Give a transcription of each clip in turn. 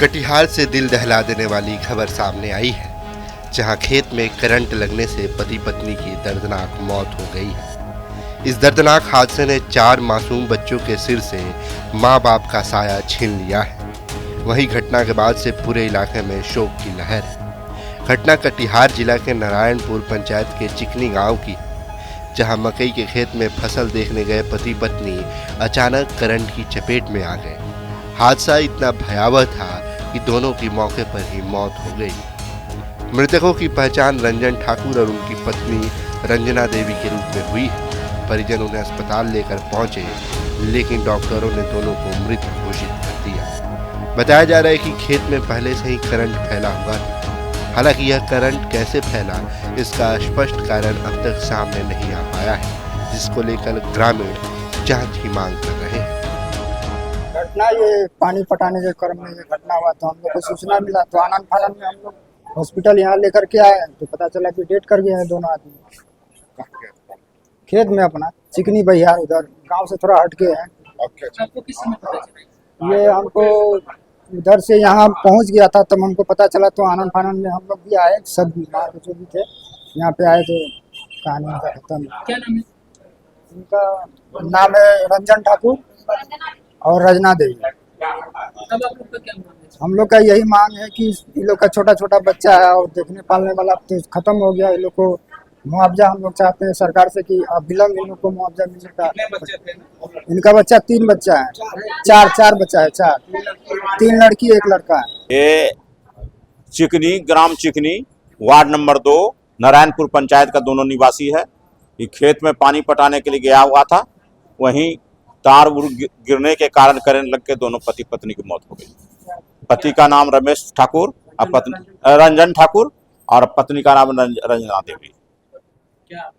कटिहार से दिल दहला देने वाली खबर सामने आई है, जहां खेत में करंट लगने से पति पत्नी की दर्दनाक मौत हो गई है। इस दर्दनाक हादसे ने 4 मासूम बच्चों के सिर से मां बाप का साया छीन लिया है। वहीं घटना के बाद से पूरे इलाके में शोक की लहर है। घटना कटिहार जिला के नारायणपुर पंचायत के चिकनी गांव की, जहां मकई के खेत में फसल देखने गए पति पत्नी अचानक करंट की चपेट में आ गए। हादसा इतना भयावह था कि दोनों की मौके पर ही मौत हो गई। मृतकों की पहचान रंजन ठाकुर और उनकी पत्नी रंजना देवी के रूप में हुई है। परिजन उन्हें अस्पताल लेकर पहुंचे, लेकिन डॉक्टरों ने दोनों को मृत घोषित कर दिया। बताया जा रहा है कि खेत में पहले से ही करंट फैला हुआ था। हालांकि यह करंट कैसे फैला, इसका स्पष्ट कारण अब तक सामने नहीं आ पाया है, जिसको लेकर ग्रामीण जांच की मांग कर रहे हैं। घटना ये पानी पटाने के क्रम में ये घटना हुआ, तो हम लोग को सूचना मिला, तो आनंद फानंद में हम लोग हॉस्पिटल यहाँ लेकर के आए, तो पता चला कि डेथ कर गए हैं दोनों आदमी खेत में अपना चिकनी बहियार, उधर गांव से थोड़ा हटके हैं। आपको किस समय पता चला? ये हमको उधर से यहाँ पहुँच गया था, तब हमको पता चला, तो आनंद फानंद में हम लोग भी आए, सब गाँव के जो भी थे यहाँ पे आए, तो कहानी उनका खत्म। क्या नाम है? उनका नाम है रंजन ठाकुर और रजना देवी। अब आप लोग का क्या मांग है? हम लोग का यही मांग है कि इन लोग का छोटा छोटा बच्चा है और देखने पालने वाला तो खत्म हो गया। इन लोग को मुआवजा हम लोग चाहते हैं सरकार से कि विलम्ब इन लोग को मुआवजा मिलने का। कितने बच्चे थे? इनका बच्चा 3 बच्चा है, चार बच्चा है, 3 लड़की 1 लड़का है। ये चिकनी, ग्राम चिकनी, वार्ड नंबर 2, नारायणपुर पंचायत का दोनों निवासी है। ये खेत में पानी पटाने के लिए गया हुआ था, वहीं तार गिरने के कारण करंट लग के दोनों पति पत्नी की मौत हो गई। पति का नाम रमेश ठाकुर और पत्नी रंजन ठाकुर और पत्नी का नाम रंजना देवी। क्या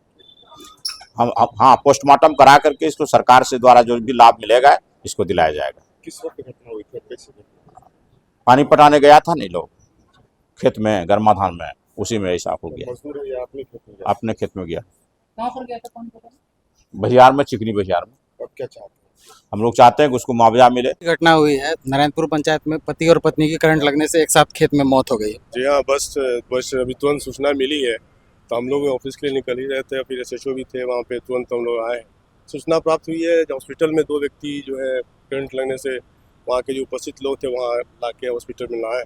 हम हाँ, पोस्टमार्टम करा करके इसको सरकार से द्वारा जो भी लाभ मिलेगा इसको दिलाया जाएगा। किस वक्त घटना हुई थी? कैसे घटना? पानी पटाने गया था नहीं लोग खेत में, गर्माधान में, उसी में ऐसा हो गया। मजदूर है या अपने खेत में गया? अपने खेत में गया, कहाँ पर गया था? कौन पता? बहियार में, चिकनी बहियार में। अब क्या चाहते हैं? हम लोग चाहते हैं कि उसको मुआवजा मिले। घटना हुई है नारायणपुर पंचायत में, पति और पत्नी की करंट लगने से एक साथ खेत में मौत हो गई है। जी हाँ, बस अभी तुरंत सूचना मिली है, तो हम लोग ऑफिस के लिए निकल ही रहे थे, फिर SHO भी थे वहाँ पे, तुरंत हम लोग आए। सूचना प्राप्त हुई है, हॉस्पिटल में 2 व्यक्ति जो है करंट लगने से वहाँ के जो उपस्थित लोग थे वहाँ ला के हॉस्पिटल में लाए।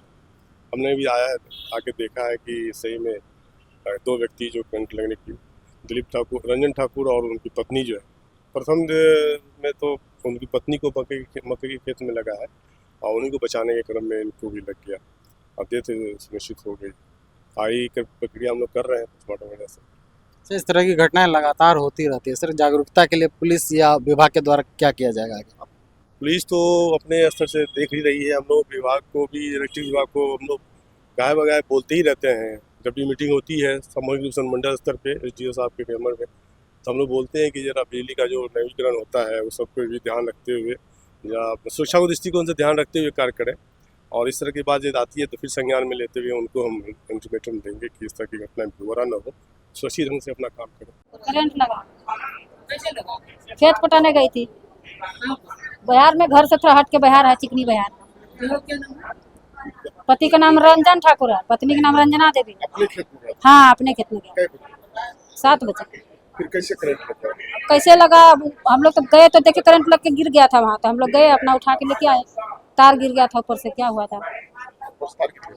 हमने भी आया है, आके देखा है कि सही में 2 व्यक्ति जो करंट लगने की, रंजन ठाकुर और उनकी पत्नी जो है, प्रथम में तो उनकी पत्नी को मकई के खेत में लगा है और उन्हीं को बचाने के क्रम में इनको भी लग गया और डेथ निश्चित हो गई। आगे की प्रक्रिया हम लोग कर रहे हैं पोस्टमार्टम वजह से। सर, इस तरह की घटनाएं लगातार होती रहती है। सर, जागरूकता के लिए पुलिस या विभाग के द्वारा क्या किया जाएगा आगे? पुलिस तो अपने स्तर से देख ही रही है, हम लोग विभाग को भी, इलेक्ट्रिक विभाग को हम लोग गाय बगाए बोलते ही रहते हैं। जब भी मीटिंग होती है सामूहिक रूप से मंडल स्तर पे SDO साहब के फेमर में, तो हम लोग बोलते हैं कि जरा बिजली का जो नवीकरण होता है वो सबको भी ध्यान रखते हुए या सुरक्षा को दृष्टिकोण से ध्यान रखते हुए कार्य करें, और इस तरह की बात यदि आती है तो फिर संज्ञान में लेते हुए उनको हम इंटीमेटम देंगे कि इस तरह की घटनाएं दोबारा न हो, सुरक्षित ढंग से अपना काम करें। करंट लगा, कैसे लगा? खेत पटाने गई थी बिहार में, घर से थोड़ा हट के बिहार है, चिकनी बिहार। तो क्या नाम है? पति का नाम रंजन ठाकुर है, पत्नी का नाम रंजना देवी। अपने खेत में गया? हाँ, अपने खेत में गए। कै बजे? 7 बजे। फिर कैसे करंट लगा? कैसे लगा, हम लोग तो गए तो देखे करंट लग के गिर गया था वहाँ, तो हम लोग गए, अपना उठा के लेके आए, तार गिर गया था ऊपर से। क्या हुआ था?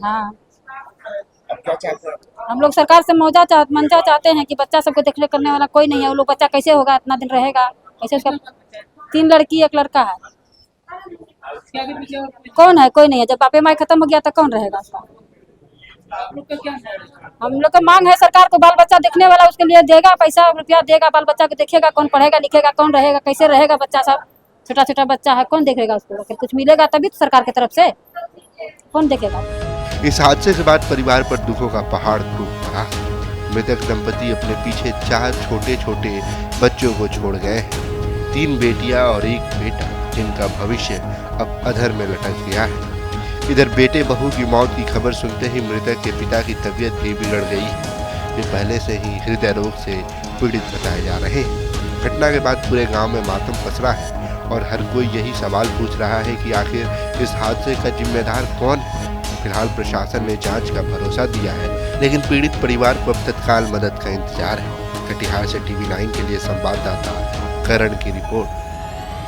हाँ, अब क्या चाहते हैं? हम लोग सरकार से मुआवजा चाहते हैं कि बच्चा सबको देखने करने वाला कोई नहीं है। वो लोग बच्चा कैसे होगा, इतना दिन रहेगा कैसे? उसका 3 लड़की 1 लड़का है। क्या के पीछे और कोई- कौन है? कोई नहीं है। जब बापे माई खत्म हो गया तो कौन रहेगा उसका? आप लोग का क्या मांग है? हम लोग का मांग है सरकार को, बाल बच्चा देखने वाला उसके लिए देगा, पैसा रुपया देगा, बाल बच्चा को देखेगा, कौन पढ़ेगा लिखेगा, कौन रहेगा, कैसे रहेगा बच्चा सब? छोटा छोटा बच्चा है, कौन देखेगा उसको? अगर कुछ मिलेगा तभी तो सरकार की तरफ से, कौन देखेगा? इस हादसे के बाद परिवार पर दुखों का पहाड़ टूट पड़ा। मृतक दंपति अपने पीछे 4 छोटे छोटे बच्चों को छोड़ गए हैं, 3 बेटियां और 1 बेटा, जिनका भविष्य अब अधर में लटक गया है। इधर बेटे बहू की मौत की खबर सुनते ही मृतक के पिता की तबीयत भी बिगड़ गई है। वे पहले से ही हृदय रोग से पीड़ित बताए जा रहे हैं। घटना के बाद पूरे गांव में मातम पसरा है और हर कोई यही सवाल पूछ रहा है कि आखिर इस हादसे का जिम्मेदार कौन है। फिलहाल प्रशासन ने जांच का भरोसा दिया है, लेकिन पीड़ित परिवार को अब तत्काल मदद का इंतजार है। कटिहार से TV9 के लिए संवाददाता करण की रिपोर्ट।